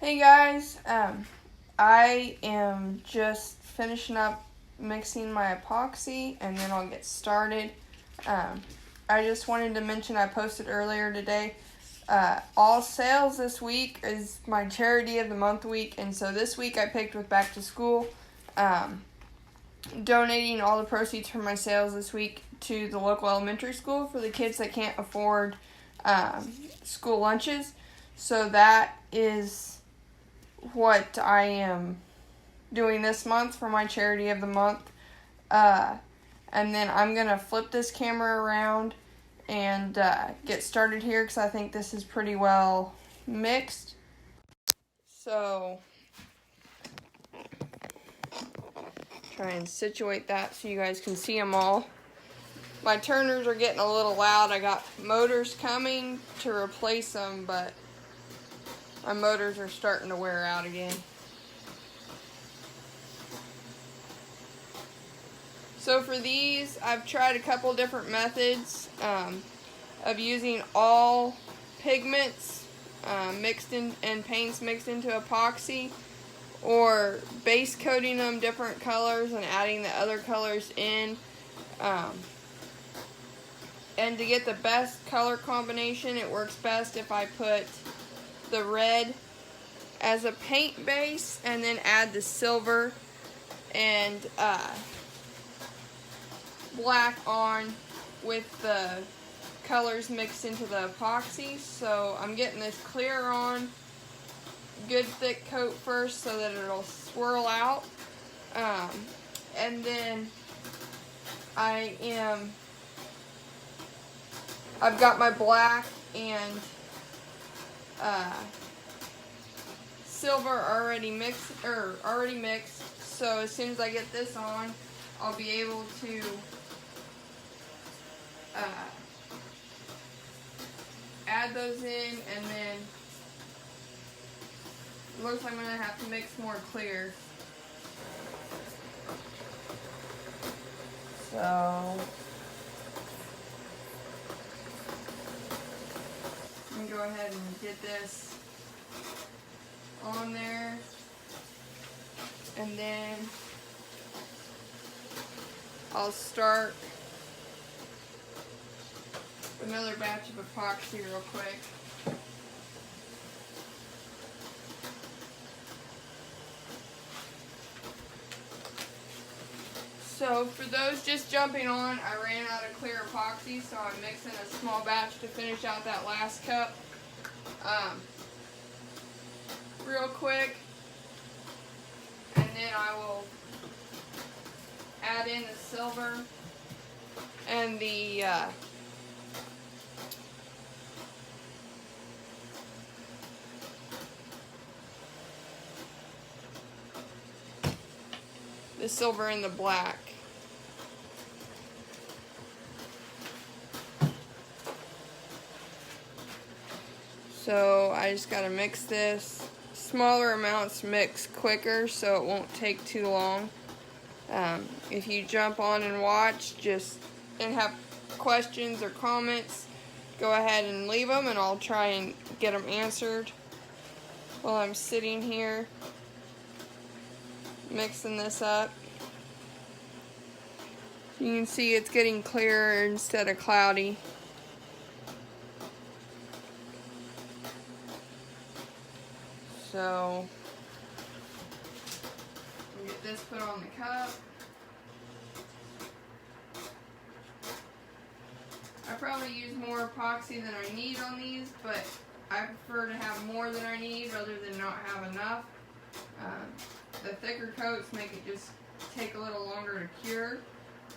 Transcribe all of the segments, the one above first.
Hey guys, I am just finishing up mixing my epoxy and then I'll get started. I just wanted to mention I posted earlier today, all sales this week is my charity of the month week, and so this week I picked with back to school, donating all the proceeds from my sales this week to the local elementary school for the kids that can't afford school lunches. So that is what I am doing this month for my charity of the month. And then I'm going to flip this camera around and get started here because I think this is pretty well mixed. So try and situate that so you guys can see them all. My turners are getting a little loud. I got motors coming to replace them, but my motors are starting to wear out again. So for these, I've tried a couple different methods of using all pigments mixed in and paints mixed into epoxy, or base coating them different colors and adding the other colors in. And to get the best color combination, it works best if I put the red as a paint base and then add the silver and black on with the colors mixed into the epoxy. So I'm getting this clear on, good thick coat first so that it'll swirl out, and then I've got my black and silver already mixed, so as soon as I get this on, I'll be able to add those in, and then it looks like I'm going to have to mix more clear. So I'm going to go ahead and get this on there, and then I'll start another batch of epoxy real quick. So for those just jumping on, I ran out of clear epoxy, so I'm mixing a small batch to finish out that last cup. Real quick, and then I will add in the silver and the silver and the black. So I just gotta mix this. Smaller amounts mix quicker, so it won't take too long. If you jump on and watch and have questions or comments, go ahead and leave them, and I'll try and get them answered while I'm sitting here mixing this up. You can see it's getting clearer instead of cloudy. So we'll get this put on the cup. I probably use more epoxy than I need on these, but I prefer to have more than I need rather than not have enough. The thicker coats make it just take a little longer to cure,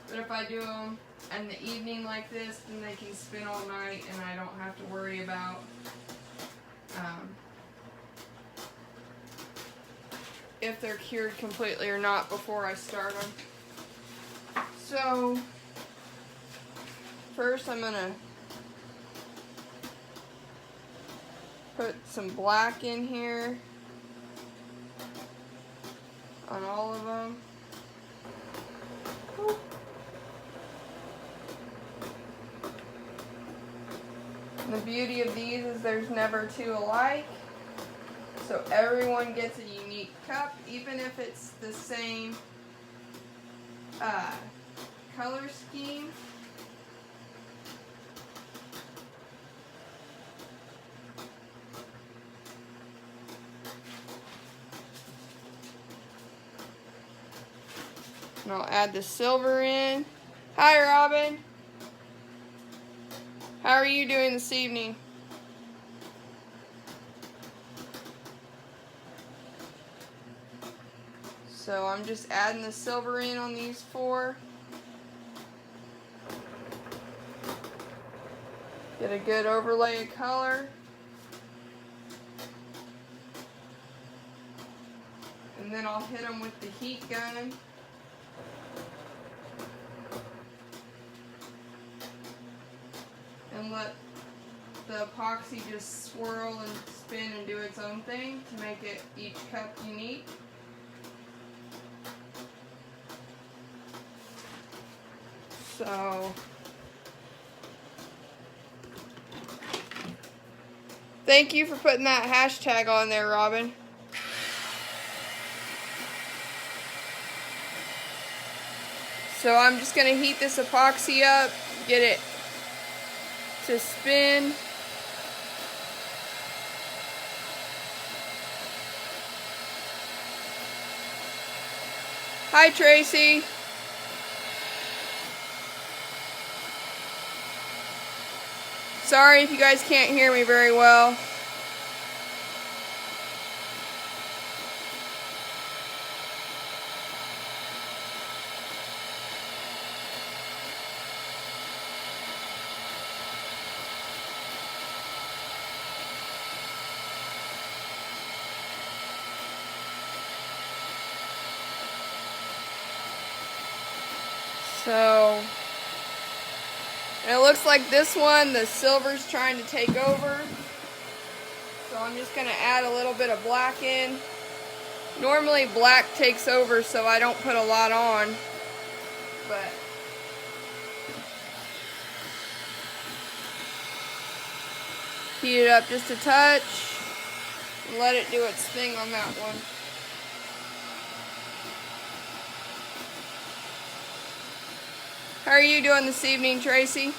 but if I do them in the evening like this, then they can spin all night and I don't have to worry about if they're cured completely or not before I start them. So first I'm going to put some black in here on all of them. And the beauty of these is there's never two alike. So everyone gets a unique cup, even if it's the same color scheme. And I'll add the silver in. Hi, Robin. How are you doing this evening? So I'm just adding the silver in on these 4. Get a good overlay of color. And then I'll hit them with the heat gun. And let the epoxy just swirl and spin and do its own thing to make it each cup unique. So thank you for putting that hashtag on there, Robin. So I'm just going to heat this epoxy up, get it to spin. Hi, Tracy. Sorry if you guys can't hear me very well. So, and it looks like this one, the silver's trying to take over. So I'm just going to add a little bit of black in. Normally black takes over, so I don't put a lot on. But heat it up just a touch and let it do its thing on that one. How are you doing this evening, Tracy?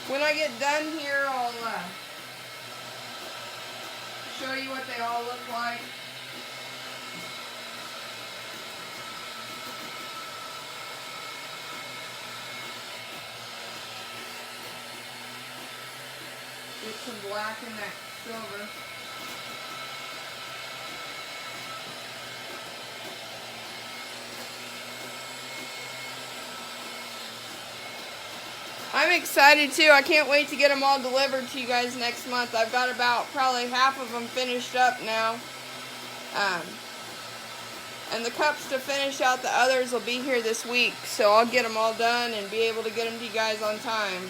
When I get done here, I'll show you what they all look like. Get some black in that silver. I'm excited too. I can't wait to get them all delivered to you guys next month. I've got about probably half of them finished up now. And the cups to finish out the others will be here this week. So I'll get them all done and be able to get them to you guys on time.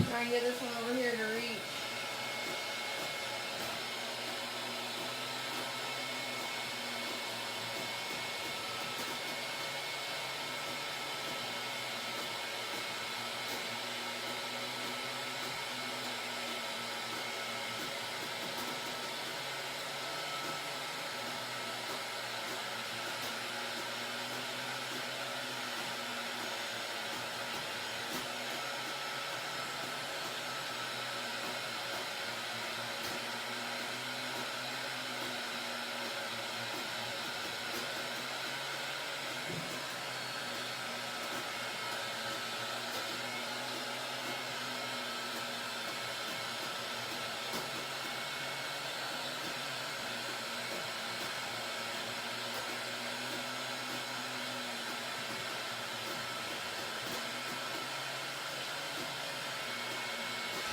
Try and get this one over here to reach.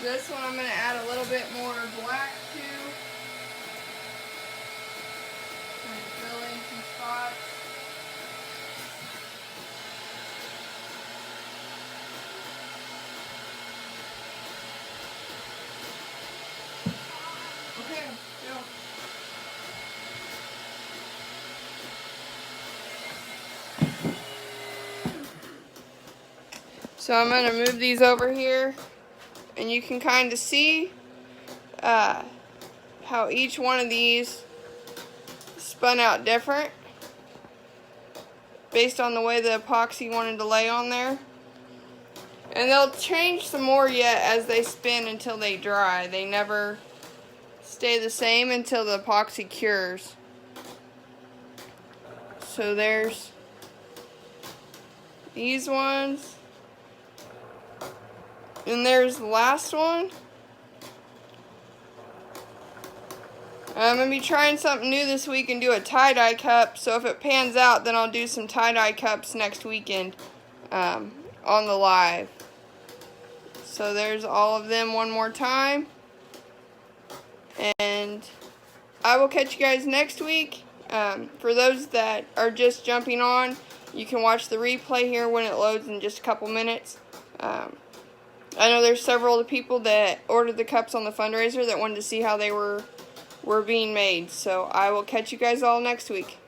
This one I'm going to add a little bit more black to. And fill in some spots. Okay, go. So I'm going to move these over here, and you can kind of see how each one of these spun out different based on the way the epoxy wanted to lay on there. And they'll change some more yet as they spin until they dry. They never stay the same until the epoxy cures. So there's these ones. And there's the last one. I'm going to be trying something new this week and do a tie-dye cup. So if it pans out, then I'll do some tie-dye cups next weekend on the live. So there's all of them one more time. And I will catch you guys next week. For those that are just jumping on, you can watch the replay here when it loads in just a couple minutes. I know there's several of the people that ordered the cups on the fundraiser that wanted to see how they were being made. So I will catch you guys all next week.